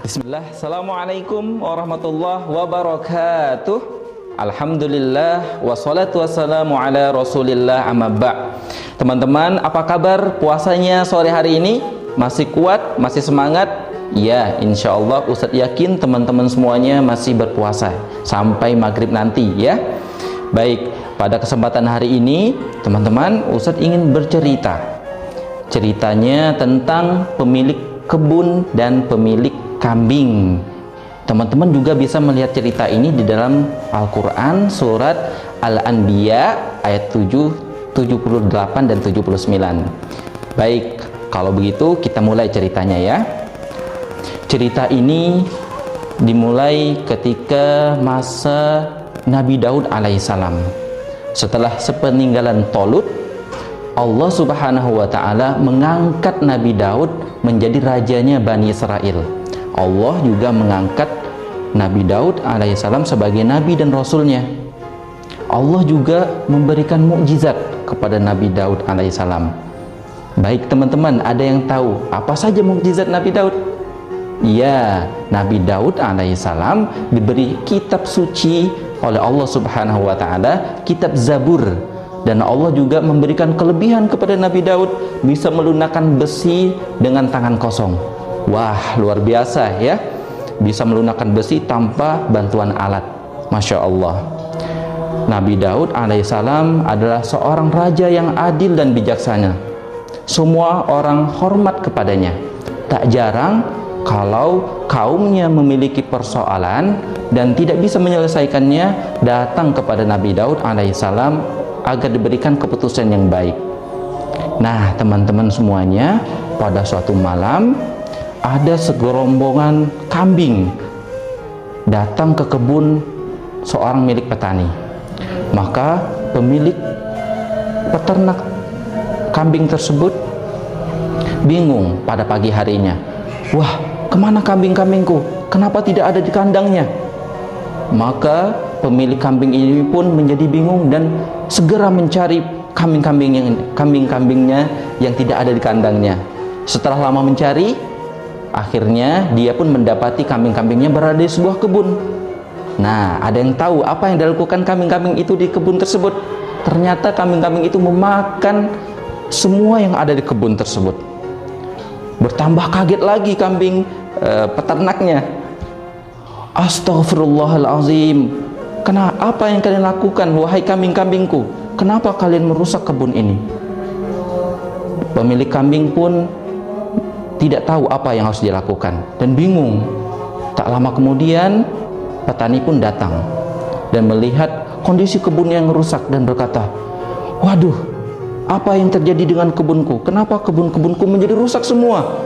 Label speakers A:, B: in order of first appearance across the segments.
A: Bismillah, Assalamualaikum warahmatullahi wabarakatuh. Alhamdulillah, wassalatu wassalamu ala rasulillah, amma ba'. Teman-teman, apa kabar puasanya sore hari ini? Masih kuat? Masih semangat? Ya, insya Allah Ustadz yakin teman-teman semuanya masih berpuasa sampai maghrib nanti ya. Baik, pada kesempatan hari ini teman-teman, Ustadz ingin bercerita. Ceritanya tentang pemilik kebun dan pemilik kambing. Teman-teman juga bisa melihat cerita ini di dalam Al-Quran surat Al-Anbiya ayat 7, 78 dan 79. Baik, kalau begitu kita mulai ceritanya ya. Cerita ini dimulai ketika masa Nabi Daud alaihissalam. Setelah sepeninggalan Tolut, Allah subhanahu wa ta'ala mengangkat Nabi Daud menjadi rajanya Bani Israel. Allah juga mengangkat Nabi Daud alaihissalam sebagai Nabi dan Rasulnya. Allah juga memberikan mukjizat kepada Nabi Daud alaihissalam. Baik teman-teman, ada yang tahu apa saja mukjizat Nabi Daud? Ya, Nabi Daud alaihissalam diberi kitab suci oleh Allah subhanahu wa ta'ala, kitab Zabur. Dan Allah juga memberikan kelebihan kepada Nabi Daud, bisa melunakkan besi dengan tangan kosong. Wah, luar biasa ya, bisa melunakkan besi tanpa bantuan alat. Masya Allah. Nabi Daud alaihissalam adalah seorang raja yang adil dan bijaksana. Semua orang hormat kepadanya. Tak jarang kalau kaumnya memiliki persoalan dan tidak bisa menyelesaikannya, datang kepada Nabi Daud alaihissalam agar diberikan keputusan yang baik. Nah teman-teman semuanya, pada suatu malam ada segerombongan kambing datang ke kebun seorang milik petani. Maka pemilik peternak kambing tersebut bingung pada pagi harinya. Wah, kemana kambing-kambingku? Kenapa tidak ada di kandangnya? Maka pemilik kambing ini pun menjadi bingung dan segera mencari kambing-kambingnya yang tidak ada di kandangnya. Setelah lama mencari, akhirnya dia pun mendapati kambing-kambingnya berada di sebuah kebun. Nah, ada yang tahu apa yang dilakukan kambing-kambing itu di kebun tersebut? Ternyata kambing-kambing itu memakan semua yang ada di kebun tersebut. Bertambah kaget lagi kambing peternaknya. Astaghfirullahalazim. Apa yang kalian lakukan, wahai kambing-kambingku? Kenapa kalian merusak kebun ini? Pemilik kambing pun tidak tahu apa yang harus dilakukan dan bingung. Tak lama kemudian petani pun datang dan melihat kondisi kebun yang rusak dan berkata, waduh, apa yang terjadi dengan kebunku? Kenapa kebun-kebunku menjadi rusak semua?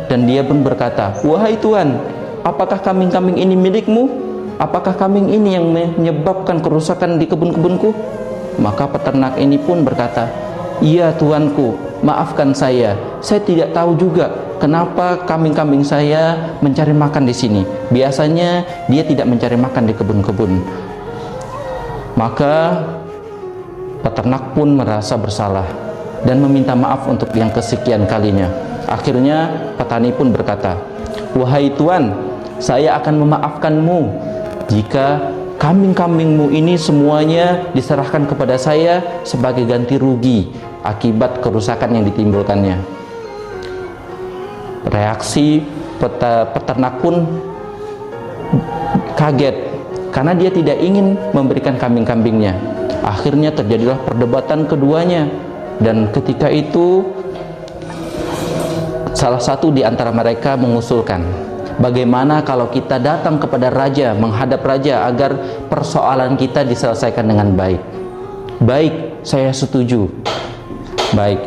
A: Dan dia pun berkata, wahai Tuan, apakah kambing-kambing ini milikmu? Apakah kambing ini yang menyebabkan kerusakan di kebun-kebunku? Maka peternak ini pun berkata, iya Tuanku, maafkan saya tidak tahu juga kenapa kambing-kambing saya mencari makan di sini. Biasanya dia tidak mencari makan di kebun-kebun. Maka peternak pun merasa bersalah dan meminta maaf untuk yang kesekian kalinya. Akhirnya petani pun berkata, wahai Tuan, saya akan memaafkanmu jika kambing-kambingmu ini semuanya diserahkan kepada saya sebagai ganti rugi akibat kerusakan yang ditimbulkannya. Reaksi peternak pun kaget karena dia tidak ingin memberikan kambing-kambingnya. Akhirnya terjadilah perdebatan keduanya, dan ketika itu salah satu di antara mereka mengusulkan, bagaimana kalau kita datang kepada raja, menghadap raja agar persoalan kita diselesaikan dengan baik. Baik, saya setuju. Baik,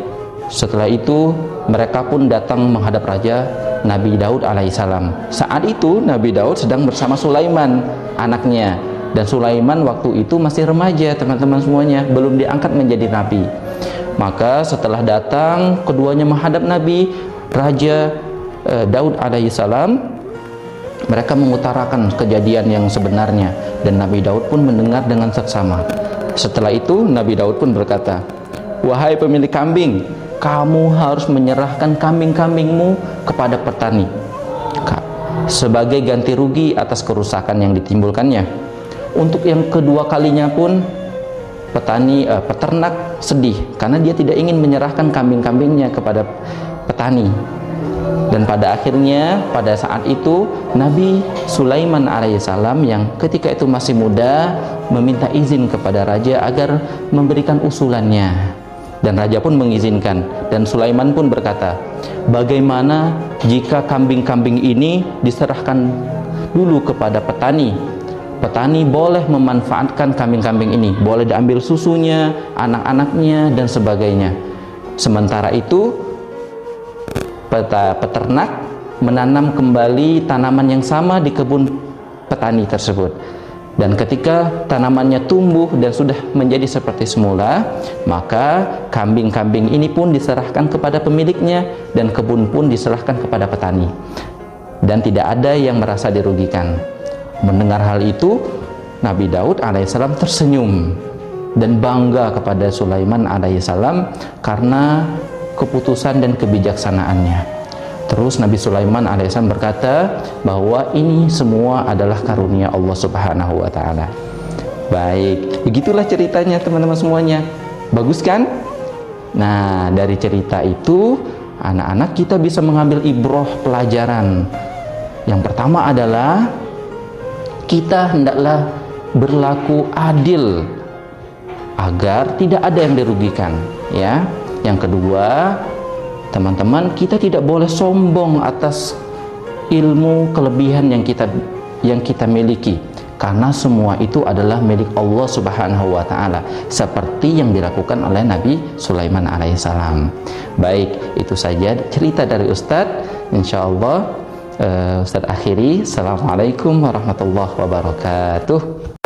A: setelah itu mereka pun datang menghadap raja Nabi Daud alaihissalam. Saat itu Nabi Daud sedang bersama Sulaiman, anaknya. Dan Sulaiman waktu itu masih remaja, teman-teman semuanya, belum diangkat menjadi nabi. Maka setelah datang keduanya menghadap Nabi Raja Daud alaihissalam, mereka mengutarakan kejadian yang sebenarnya, dan Nabi Daud pun mendengar dengan seksama. Setelah itu Nabi Daud pun berkata, wahai pemilik kambing, kamu harus menyerahkan kambing-kambingmu kepada petani sebagai ganti rugi atas kerusakan yang ditimbulkannya. Untuk yang kedua kalinya pun peternak sedih karena dia tidak ingin menyerahkan kambing-kambingnya kepada petani. Dan pada akhirnya pada saat itu Nabi Sulaiman alaihissalam yang ketika itu masih muda meminta izin kepada raja agar memberikan usulannya, dan raja pun mengizinkan. Dan Sulaiman pun berkata, bagaimana jika kambing-kambing ini diserahkan dulu kepada petani? Petani boleh memanfaatkan kambing-kambing ini, boleh diambil susunya, anak-anaknya, dan sebagainya. Sementara itu peternak menanam kembali tanaman yang sama di kebun petani tersebut, dan ketika tanamannya tumbuh dan sudah menjadi seperti semula, maka kambing-kambing ini pun diserahkan kepada pemiliknya dan kebun pun diserahkan kepada petani, dan tidak ada yang merasa dirugikan. Mendengar hal itu, Nabi Daud alaihissalam tersenyum dan bangga kepada Sulaiman alaihissalam karena keputusan dan kebijaksanaannya. Terus Nabi Sulaiman alaihissalam berkata bahwa ini semua adalah karunia Allah Subhanahu wa taala. Baik, begitulah ceritanya teman-teman semuanya. Bagus kan? Nah, dari cerita itu anak-anak kita bisa mengambil ibroh pelajaran. Yang pertama adalah kita hendaklah berlaku adil agar tidak ada yang dirugikan, ya. Yang kedua, teman-teman, kita tidak boleh sombong atas ilmu kelebihan yang kita miliki, karena semua itu adalah milik Allah Subhanahu wa taala, seperti yang dilakukan oleh Nabi Sulaiman alaihissalam. Baik, itu saja cerita dari Ustadz. Insyaallah Ustadz akhiri. Assalamualaikum warahmatullahi wabarakatuh.